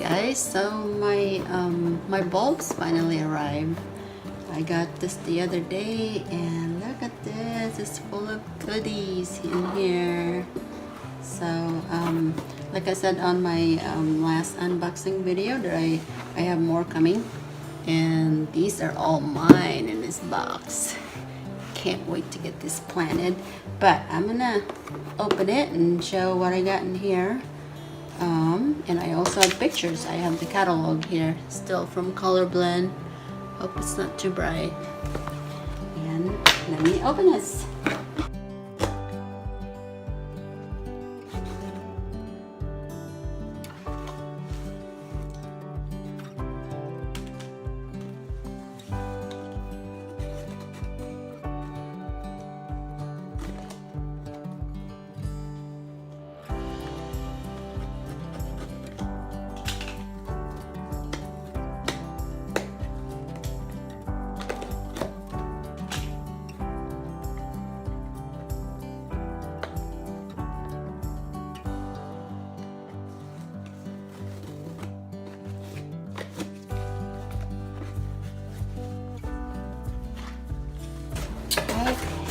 guys, so my bulbs finally arrived. I got this the other day and look at this, it's full of goodies in here. So like I said on my last unboxing video that I have more coming, and these are all mine in this box. Can't wait to get this planted, but I'm gonna open it and show what I got in here. And I also have pictures. I have the catalog here still from Colorblend. Hope it's not too bright. And let me open this.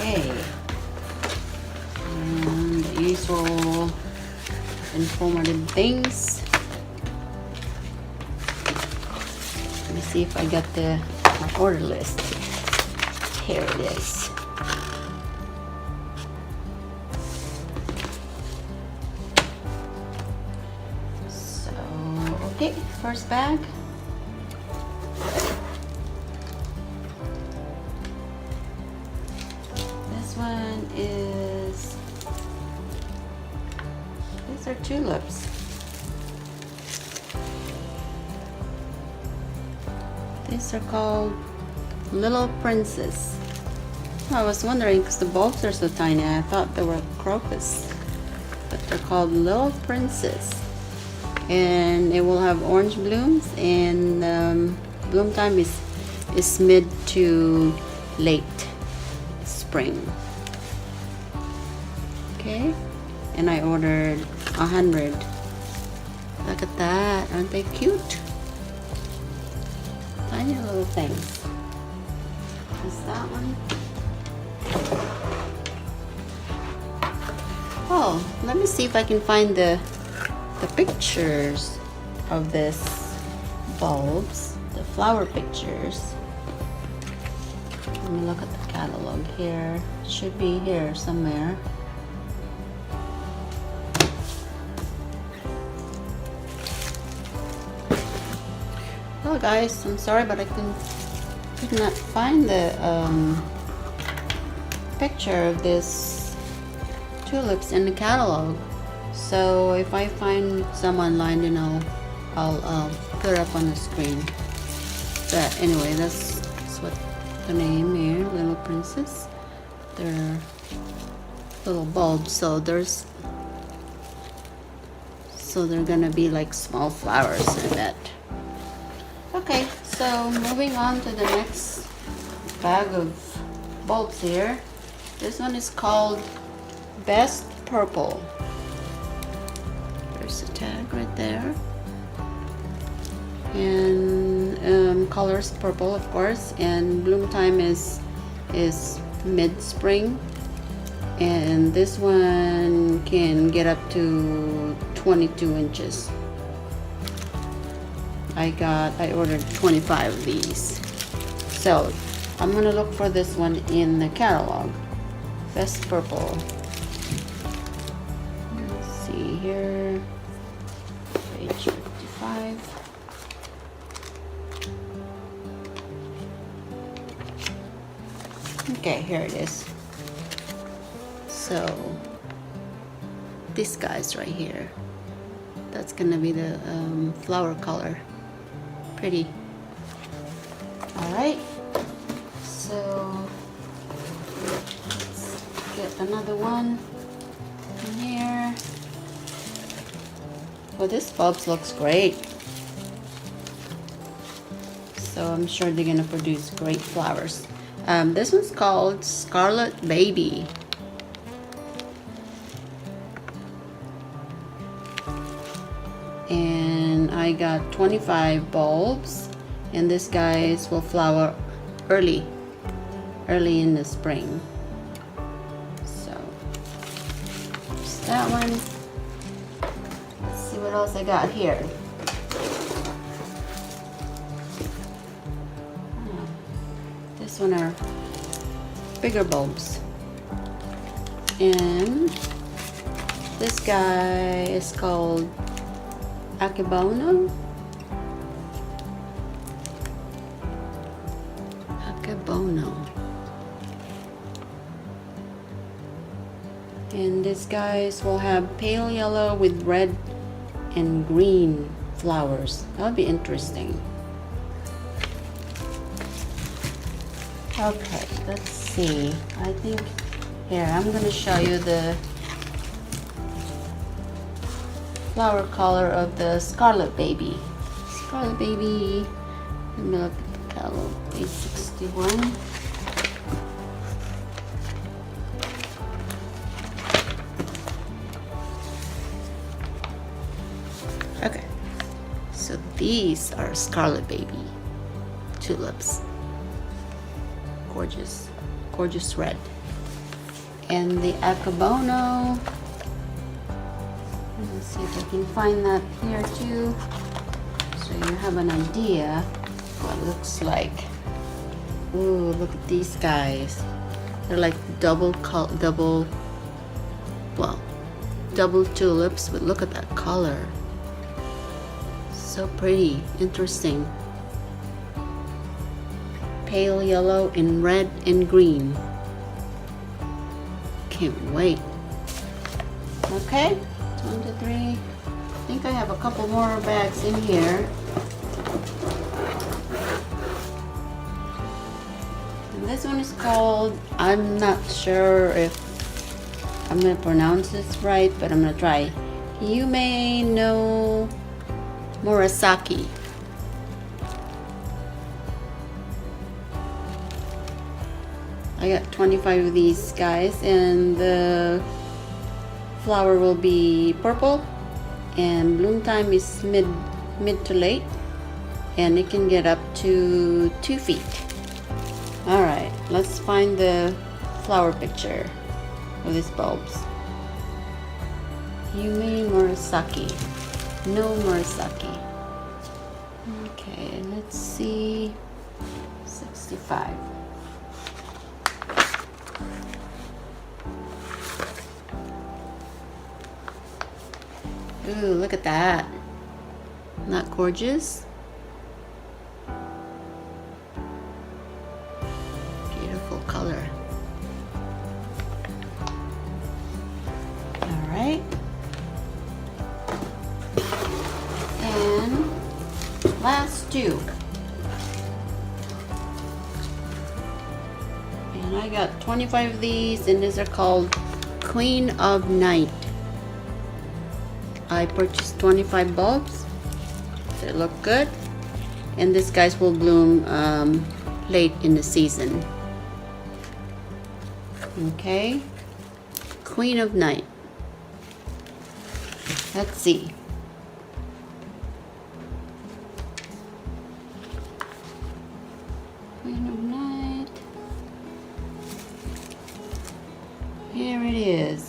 Okay, and the usual informative things. Let me see if I got my order list. Here it is. So, okay, first bag. One is, these are tulips. These are called Little Princess. I was wondering because the bulbs are so tiny, I thought they were crocus, but they're called Little Princess, and it will have orange blooms, and bloom time is mid to late spring. Okay, and I ordered 100. Look at that, aren't they cute? Tiny little things. Is that one? Oh, let me see if I can find the pictures of this bulbs, the flower pictures. Let me look at the catalog here. It should be here somewhere. Oh guys, I'm sorry, but I could not find the picture of this tulips in the catalog. So if I find some online, then I'll put it up on the screen. But anyway, that's what the name here, Little Princess. They're little bulbs, so they're gonna be like small flowers, I bet. Okay, so moving on to the next bag of bulbs here. This one is called Best Purple. There's the tag right there. And colors purple, of course, and bloom time is mid-spring. And this one can get up to 22 inches. I ordered 25 of these. So I'm gonna look for this one in the catalog. Best Purple. Let's see here. Page 55. Okay, here it is. So this guy's right here. That's gonna be the flower color. Pretty. Alright, so let's get another one in here. Well, this bulb looks great. So I'm sure they're gonna produce great flowers. This one's called Scarlet Baby. And I got 25 bulbs, and these guys will flower early in the spring. So there's that one. Let's see what else I got here. This one are bigger bulbs, and this guy is called akebono. And these guys will have pale yellow with red and green flowers. That'll be interesting. Okay, let's see. I think here I'm gonna show you the flower color of the Scarlet baby. Scarlet baby. Let me look at the catalog, page 61. Okay, so these are Scarlet baby tulips. Gorgeous, gorgeous red. And the akebono, let me see if I can find that here too, so you have an idea what it looks like. Ooh, look at these guys. They're like double tulips, but look at that color. So pretty, interesting. Pale yellow and red and green. Can't wait. Okay, 1, 2, 3. I think I have a couple more bags in here. And this one is called, I'm not sure if I'm gonna pronounce this right, but I'm gonna try. You may know Murasaki. I got 25 of these guys, and the flower will be purple, and bloom time is mid to late, and it can get up to 2 feet. All right, let's find the flower picture of these bulbs. Yumi Murasaki. No Murasaki. Okay, let's see. 65. Ooh, look at that. Isn't that gorgeous? Beautiful color. All right. And last two. And I got 25 of these, and these are called Queen of Night. I purchased 25 bulbs. They look good, and these guys will bloom late in the season. Okay, Queen of Night. Let's see. Queen of Night. Here it is.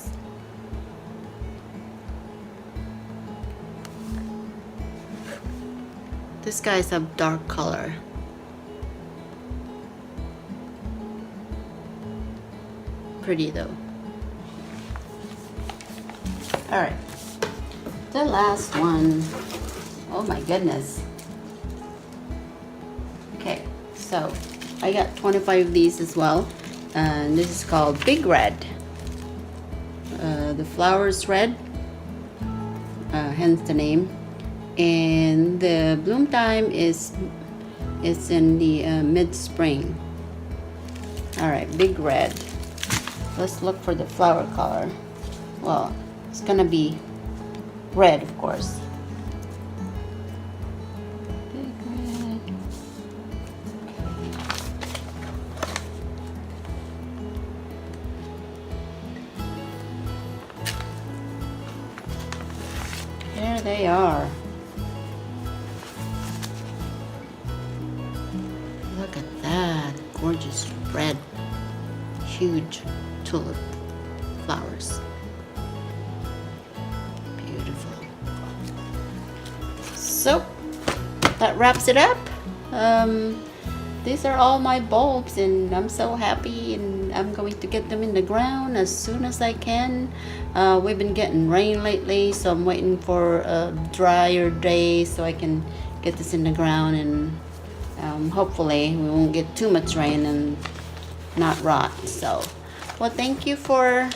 These guys have dark color. Pretty though. All right, the last one. Oh my goodness. Okay, so I got 25 of these as well, and this is called Big Red. The flower is red, hence the name. And the bloom time is in the mid-spring. All right, Big Red. Let's look for the flower color. Well, it's gonna be red, of course. Big Red. There they are. these red, huge tulip flowers. Beautiful. So that wraps it up. These are all my bulbs, and I'm so happy, and I'm going to get them in the ground as soon as I can. We've been getting rain lately, so I'm waiting for a drier day so I can get this in the ground, and hopefully we won't get too much rain and not rot. So, well, thank you for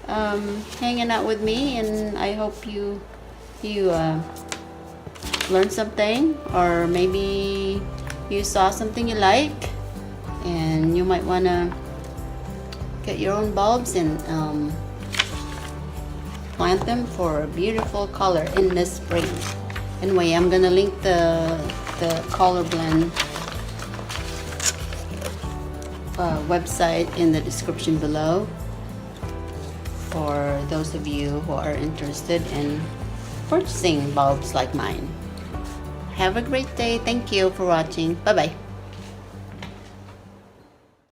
hanging out with me, and I hope you learned something, or maybe you saw something you like, and you might want to get your own bulbs and plant them for a beautiful color in the spring. Anyway, I'm gonna link the color blend website in the description below for those of you who are interested in purchasing bulbs like mine. Have a great day. Thank you for watching. Bye bye.